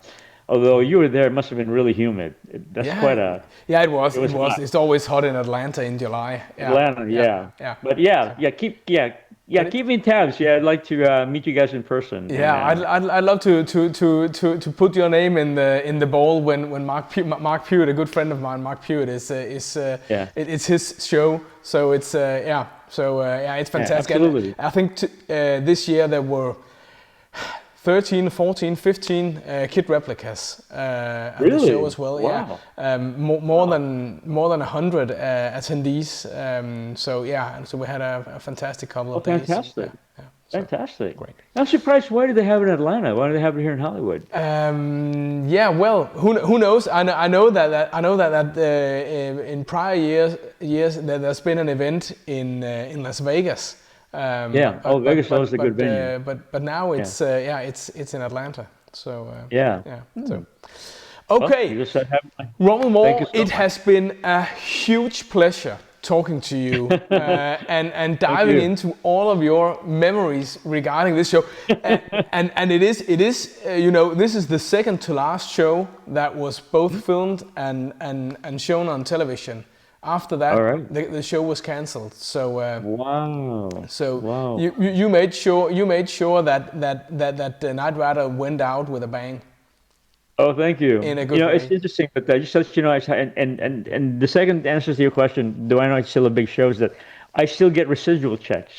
Although you were there, it must have been really humid. That's quite a... Yeah, it was. It's always hot in Atlanta in July. Yeah. Atlanta, yeah. But Yeah, keep me in tabs. Yeah, I'd like to meet you guys in person. Yeah, I'd love to put your name in the ball when Mark Pewitt, a good friend of mine, Mark Pewitt it's his show. So it's it's fantastic. Yeah, absolutely. I think this year there were 13, 14, 15 kit replicas at the show as well. Wow. Yeah, more than 100 attendees. So we had a fantastic couple of days. Fantastic. Yeah, fantastic. Great. I'm surprised. Why do they have it in Atlanta? Why do they have it here in Hollywood? Well, who knows? I know that in prior years there's been an event in Las Vegas. Vegas was a good venue. But now it's it's in Atlanta. So So okay, Rummel Mor, it has been a huge pleasure talking to you and diving into all of your memories regarding this show. and it is this is the second to last show that was both filmed and shown on television. After that, the show was cancelled. So wow. So you made sure that Knight Rider went out with a bang. Oh, thank you. In a good way. It's interesting, but just so you know, and the second answer to your question, do I know it's still a big show, is that I still get residual checks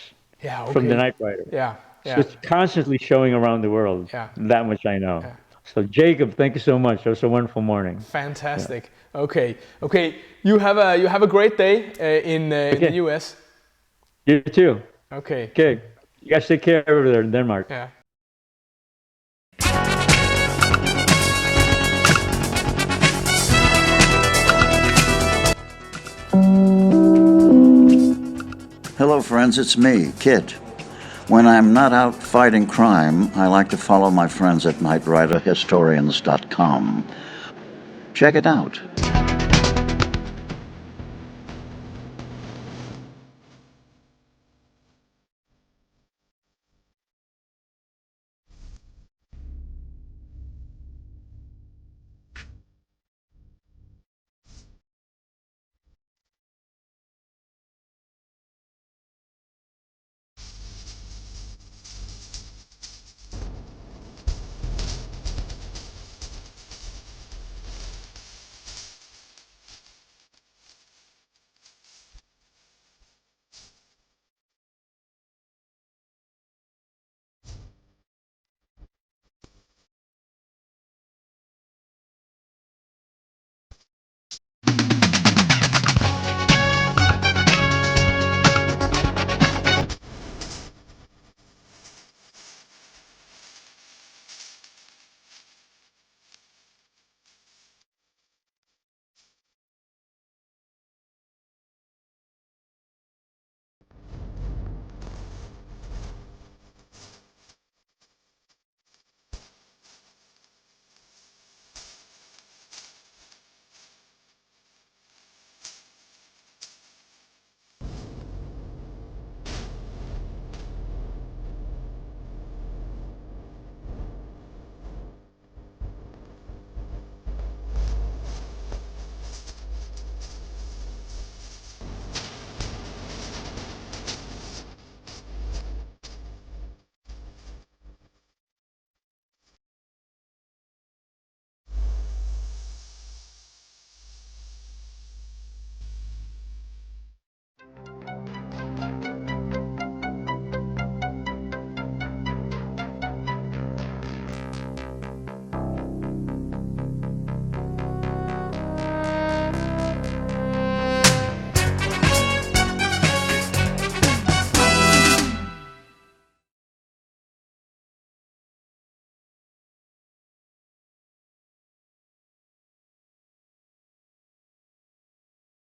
from the Knight Rider. Yeah. So it's constantly showing around the world. Yeah. That much I know. Yeah. So Jacob, thank you so much. It was a wonderful morning. Fantastic. Yeah. Okay. You have a great day in the US. You too. Okay. You guys take care over there in Denmark. Yeah. Hello friends, it's me, KITT. When I'm not out fighting crime, I like to follow my friends at knightriderhistorians.com. Check it out.